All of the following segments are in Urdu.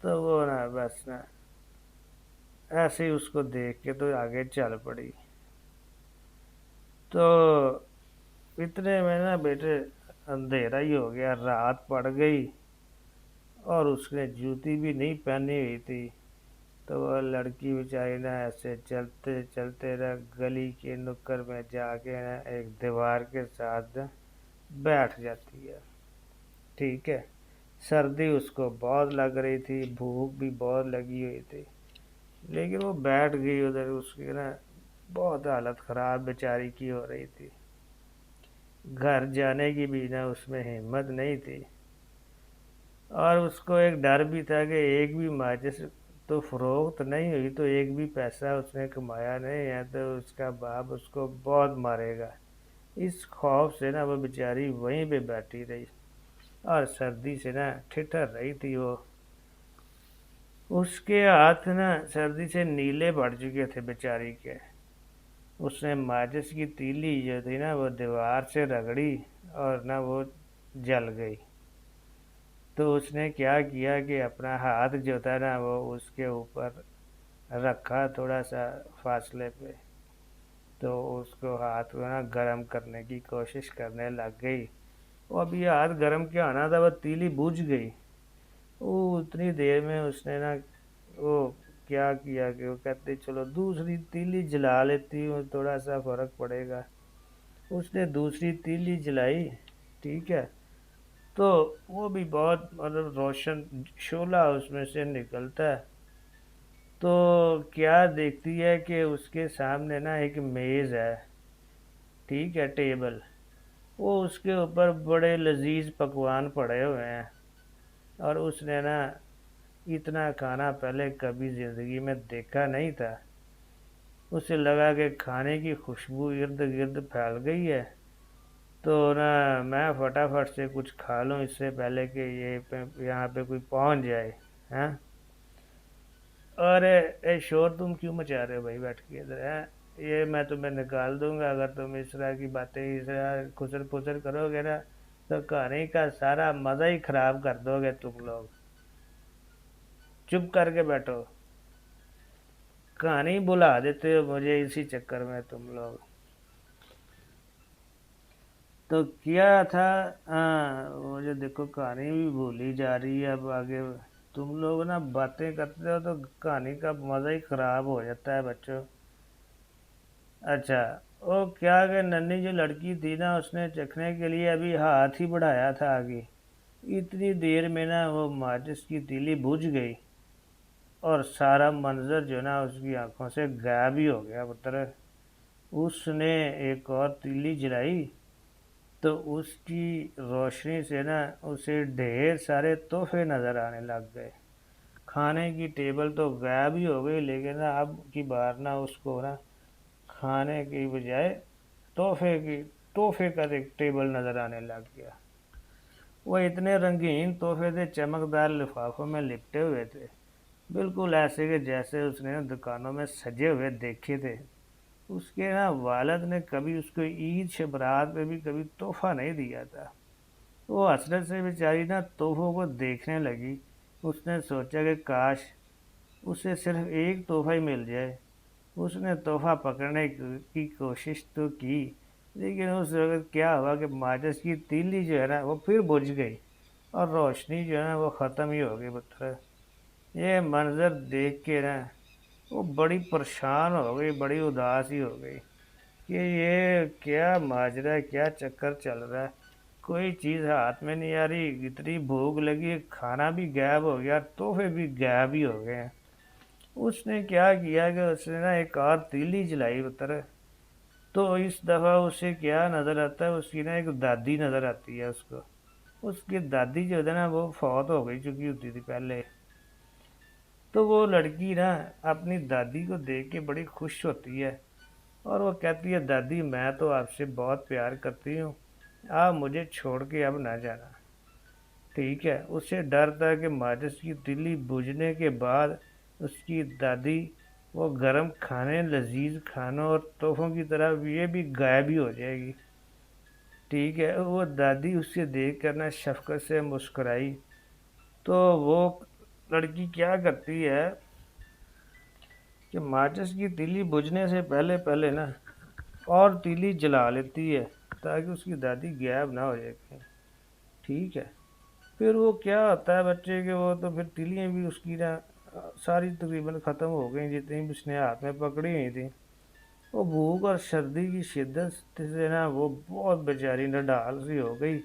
تو وہ نا بس نا ایسے ہی اس کو دیکھ کے تو آگے چل پڑی. تو اتنے میں نا بیٹے اندھیرا ہی ہو گیا، رات پڑ گئی، اور اس نے جوتی بھی نہیں پہنی ہوئی تھی. تو وہ لڑکی بیچاری نا ایسے چلتے چلتے نا گلی کے نکر میں جا کے نا ایک دیوار کے ساتھ نا بیٹھ جاتی ہے. ٹھیک ہے. سردی اس کو بہت لگ رہی تھی، بھوک بھی بہت لگی ہوئی تھی، لیکن وہ بیٹھ گئی ادھر. اس کی نا بہت حالت خراب بیچاری کی ہو رہی تھی. گھر جانے کی بھی نا اس میں ہمت نہیں تھی، اور اس کو ایک ڈر بھی تھا کہ ایک بھی ماچس تو فروخت نہیں ہوئی تو ایک بھی پیسہ اس نے کمایا نہیں ہے تو اس کا باپ اس کو بہت مارے گا. اس خوف سے نا وہ بیچاری وہیں پہ بیٹھی رہی، اور سردی سے نا ٹھٹر رہی تھی وہ. اس کے ہاتھ نا سردی سے نیلے پڑ چکے تھے بیچاری کے. اس نے ماچس کی تیلی جو تھی نا وہ دیوار سے رگڑی اور نہ وہ جل گئی. تو اس نے کیا کیا کہ اپنا ہاتھ جو تھا نا وہ اس کے اوپر رکھا تھوڑا سا فاصلے پہ. تو اس کو ہاتھ کو نا گرم کرنے کی کوشش کرنے لگ گئی. وہ ابھی ہاتھ گرم کیا ہونا تھا، وہ تیلی بجھ گئی. وہ اتنی دیر میں اس نے نا وہ کیا کیا کہ وہ کہتے چلو دوسری تیلی جلا لیتی ہوں، تھوڑا سا فرق پڑے گا. اس نے دوسری تیلی جلائی. ٹھیک ہے. تو وہ بھی بہت مطلب روشن شعلہ اس میں سے نکلتا ہے. تو کیا دیکھتی ہے کہ اس کے سامنے نا ایک میز ہے. ٹھیک ہے. ٹیبل. وہ اس کے اوپر بڑے لذیذ پکوان پڑے ہوئے ہیں، اور اس نے نا اتنا کھانا پہلے کبھی زندگی میں دیکھا نہیں تھا. اسے لگا کہ کھانے کی خوشبو ارد گرد پھیل گئی ہے، تو نا میں فٹافٹ سے کچھ کھا لوں اس سے پہلے کہ یہاں پہ کوئی پہنچ جائے. ہاں. اور اے شور تم کیوں مچا رہے ہو بھائی بیٹھ کے ادھر ہے؟ یہ میں تمہیں نکال دوں گا اگر تم اس طرح کی باتیں اس طرح خسر پسر کرو گے نا، تو کہانی کا سارا مزہ ہی خراب کر دو گے تم لوگ. چپ کر کے بیٹھو. کہانی بلا دیتے ہو مجھے اسی چکر میں تم لوگ. تو کیا تھا. مجھے دیکھو کہانی بھی بھولی جا رہی ہے اب آگے. تم لوگ نا باتیں کرتے ہو تو کہانی کا مزہ ہی خراب ہو جاتا ہے بچوں. اچھا. وہ کیا کہ ننھی جو لڑکی تھی نا اس نے چکھنے کے لیے ابھی ہاتھ ہی بڑھایا تھا آگے. اتنی دیر میں نا وہ ماچس کی تیلی بجھ گئی، اور سارا منظر جو نا اس کی آنکھوں سے غائب ہی ہو گیا پتر. اس نے ایک اور تیلی جلائی، تو اس کی روشنی سے نا اسے ڈھیر سارے تحفے نظر آنے لگ گئے. کھانے کی ٹیبل تو غائب ہی ہو گئی، لیکن نا اب کی بار نا اس کو نا کھانے کی بجائے تحفے کا ایک ٹیبل نظر آنے لگ گیا. وہ اتنے رنگین تحفے تھے، چمکدار لفافوں میں لپٹے ہوئے تھے، بالکل ایسے کہ جیسے اس نے دکانوں میں سجے ہوئے دیکھے تھے. اس کے نا والد نے کبھی اس کو عید شبرات پہ بھی کبھی تحفہ نہیں دیا تھا. وہ حسرت سے بیچاری نا تحفوں کو دیکھنے لگی. اس نے سوچا کہ کاش اسے صرف ایک تحفہ ہی مل جائے. اس نے تحفہ پکڑنے کی کوشش تو کی، لیکن اس وقت کیا ہوا کہ ماچس کی تیلی جو ہے نا وہ پھر بجھ گئی، اور روشنی جو ہے نا وہ ختم ہی ہو گئی پتھر. یہ منظر دیکھ کے نا وہ بڑی پریشان ہو گئی، بڑی اداس ہی ہو گئی کہ یہ کیا ماجرا ہے، کیا چکر چل رہا ہے. کوئی چیز ہاتھ میں نہیں آ رہی، اتنی بھوک لگی، کھانا بھی غائب ہو گیا، تحفے بھی غائب ہی ہو گئے ہیں. اس نے کیا کیا کہ اس نے نا ایک اور تیلی جلائی پتر. تو اس دفعہ اسے کیا نظر آتا ہے، اس کی نا ایک دادی نظر آتی ہے اس کو. اس کی دادی جو ہے نا وہ فوت ہو گئی چکی ہوتی تھی پہلے. تو وہ لڑکی نا اپنی دادی کو دیکھ کے بڑی خوش ہوتی ہے، اور وہ کہتی ہے دادی میں تو آپ سے بہت پیار کرتی ہوں، آپ مجھے چھوڑ کے اب نہ جانا. ٹھیک ہے. اسے ڈر تھا کہ ماچس کی تیلی بجھنے کے بعد اس کی دادی وہ گرم کھانے، لذیذ کھانوں اور تحفوں کی طرح یہ بھی غائب ہی ہو جائے گی. ٹھیک ہے. وہ دادی اسے دیکھ کر نا شفقت سے مسکرائی. تو وہ لڑکی کیا کرتی ہے کہ ماچس کی تیلی بجھنے سے پہلے پہلے نا اور تیلی جلا لیتی ہے تاکہ اس کی دادی غائب نہ ہو جائے کہیں، ٹھیک ہے۔ پھر وہ کیا ہوتا ہے بچے کے، وہ تو پھر تیلیاں بھی اس کی نا ساری تقریباً ختم ہو گئیں جتنی بھی اس نے ہاتھ میں پکڑی ہوئی تھیں۔ وہ بھوک اور سردی کی شدت سے نا وہ بہت بیچاری نڈال سی ہو گئی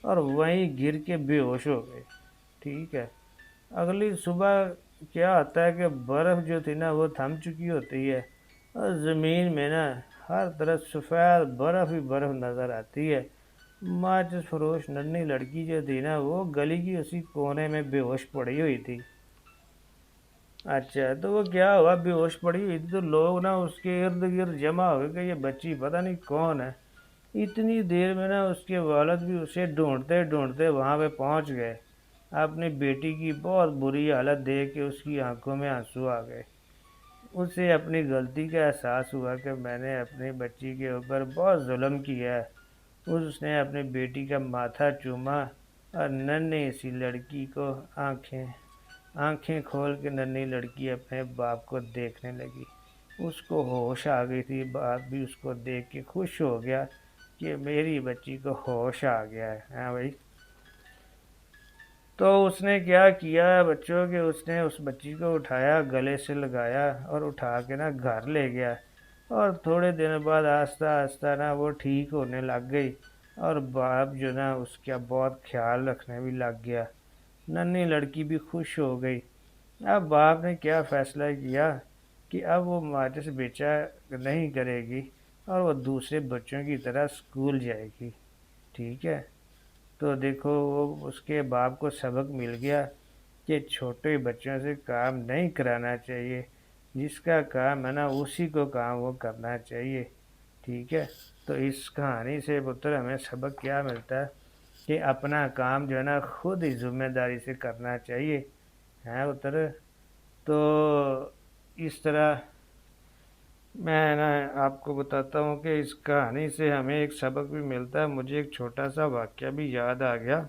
اور وہیں گر کے بے ہوش ہو گئی، ٹھیک ہے۔ اگلی صبح کیا ہوتا ہے کہ برف جو تھی نا وہ تھم چکی ہوتی ہے اور زمین میں نا ہر طرف سفید برف ہی برف نظر آتی ہے۔ ماچس فروش ننھی لڑکی جو تھی نا وہ گلی کی اسی کونے میں بے ہوش پڑی ہوئی تھی۔ اچھا تو وہ کیا ہوا، بے ہوش پڑی ہوئی تھی تو لوگ نا اس کے ارد گرد جمع ہو گئے کہ یہ بچی پتہ نہیں کون ہے۔ اتنی دیر میں نا اس کے والد بھی اسے ڈھونڈتے ڈھونڈتے وہاں پہ پہنچ گئے۔ اپنی بیٹی کی بہت بری حالت دیکھ کے اس کی آنکھوں میں آنسو آ گئے۔ اسے اپنی غلطی کا احساس ہوا کہ میں نے اپنی بچی کے اوپر بہت ظلم کیا ہے۔ اس نے اپنی بیٹی کا ماتھا چوما اور ننھی سی لڑکی کو آنکھیں کھول کے ننھی لڑکی اپنے باپ کو دیکھنے لگی۔ اس کو ہوش آ گئی تھی، باپ بھی اس کو دیکھ کے خوش ہو گیا کہ میری بچی کو ہوش آ گیا ہے، ہاں بھائی۔ تو اس نے کیا کیا بچوں کہ اس نے اس بچی کو اٹھایا، گلے سے لگایا اور اٹھا کے نا گھر لے گیا، اور تھوڑے دن بعد آہستہ آہستہ نا وہ ٹھیک ہونے لگ گئی اور باپ جو نا اس کا بہت خیال رکھنے بھی لگ گیا۔ ننھی لڑکی بھی خوش ہو گئی۔ اب باپ نے کیا فیصلہ کیا کہ اب وہ ماچس بیچا نہیں کرے گی اور وہ دوسرے بچوں کی طرح اسکول جائے گی، ٹھیک ہے۔ تو دیکھو وہ اس کے باپ کو سبق مل گیا کہ چھوٹے بچوں سے کام نہیں کرانا چاہیے، جس کا کام ہے نا اسی کو کام وہ کرنا چاہیے، ٹھیک ہے۔ تو اس کہانی سے پتر ہمیں سبق کیا ملتا ہے کہ اپنا کام جو ہے نا خود ہی ذمہ داری سے کرنا چاہیے، ہے پتر۔ تو اس طرح میں نا آپ کو بتاتا ہوں کہ اس کہانی سے ہمیں ایک سبق بھی ملتا ہے۔ مجھے ایک چھوٹا سا واقعہ بھی یاد آ گیا۔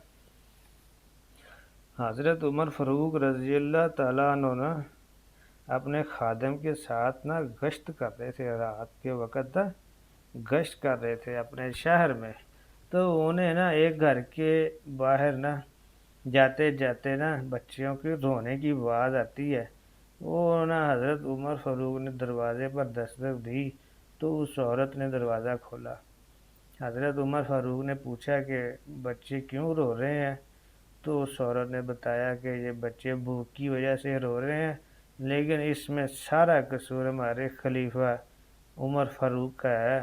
حضرت عمر فاروق رضی اللہ تعالیٰ عنہ نا اپنے خادم کے ساتھ نا گشت کر رہے تھے، رات کے وقت گشت کر رہے تھے اپنے شہر میں۔ تو انہیں نا ایک گھر کے باہر نا جاتے جاتے نا بچیوں کے رونے کی آواز آتی ہے۔ وہ نا حضرت عمر فاروق نے دروازے پر دستک دی تو اس عورت نے دروازہ کھولا۔ حضرت عمر فاروق نے پوچھا کہ بچے کیوں رو رہے ہیں؟ تو اس عورت نے بتایا کہ یہ بچے بھوک کی وجہ سے رو رہے ہیں، لیکن اس میں سارا قصور ہمارے خلیفہ عمر فاروق کا ہے۔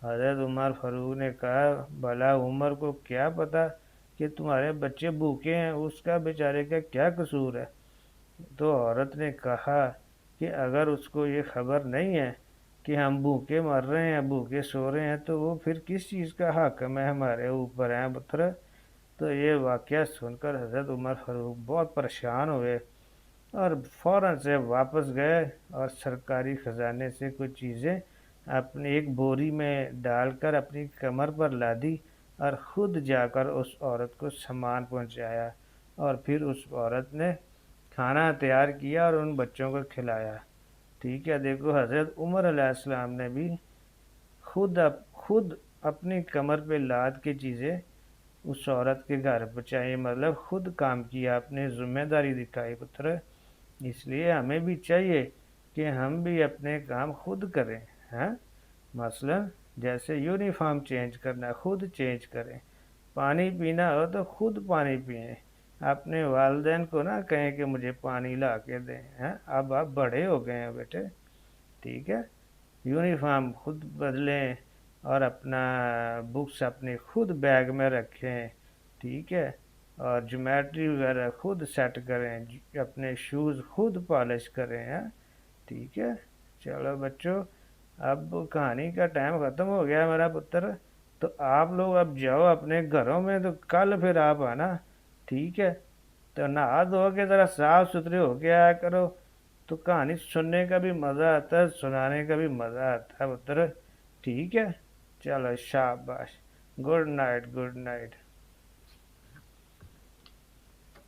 حضرت عمر فاروق نے کہا بھلا عمر کو کیا پتا کہ تمہارے بچے بھوکے ہیں، اس کا بیچارے کا کیا قصور ہے؟ تو عورت نے کہا کہ اگر اس کو یہ خبر نہیں ہے کہ ہم بھوکے مر رہے ہیں، بھوکے سو رہے ہیں، تو وہ پھر کس چیز کا حاکم ہے ہمارے اوپر ہے پتر۔ تو یہ واقعہ سن کر حضرت عمر فاروق بہت پریشان ہوئے اور فوراً سے واپس گئے اور سرکاری خزانے سے کچھ چیزیں اپنی ایک بوری میں ڈال کر اپنی کمر پر لادی اور خود جا کر اس عورت کو سامان پہنچایا، اور پھر اس عورت نے کھانا تیار کیا اور ان بچوں کو کھلایا، ٹھیک ہے۔ دیکھو حضرت عمر علیہ السلام نے بھی خود اپنی کمر پہ لاد کے چیزیں اس عورت کے گھر پہنچائی، مطلب خود کام کیا، اپنی ذمہ داری دکھائی پتر۔ اس لیے ہمیں بھی چاہیے کہ ہم بھی اپنے کام خود کریں، ہاں۔ مثلا جیسے یونیفارم چینج کرنا خود چینج کریں، پانی پینا ہو تو خود پانی پئیں، اپنے والدین کو نہ کہیں کہ مجھے پانی لا کے دیں، اب آپ بڑے ہو گئے ہیں بیٹے، ٹھیک ہے۔ یونیفارم خود بدلیں اور اپنا بکس اپنے خود بیگ میں رکھیں، ٹھیک ہے، اور جیومیٹری وغیرہ خود سیٹ کریں، اپنے شوز خود پالش کریں، ٹھیک ہے۔ چلو بچوں، اب کہانی کا ٹائم ختم ہو گیا میرا پتر، تو آپ لوگ اب جاؤ اپنے گھروں میں، تو کل پھر آپ آنا، ٹھیک ہے۔ تو نہا دھو کے ذرا صاف ستھرے ہو کے آیا کرو، تو کہانی سننے کا بھی مزہ آتا ہے، سنانے کا بھی مزہ آتا ہے پتر، ٹھیک ہے۔ چلو شاباش، گڈ نائٹ، گڈ نائٹ۔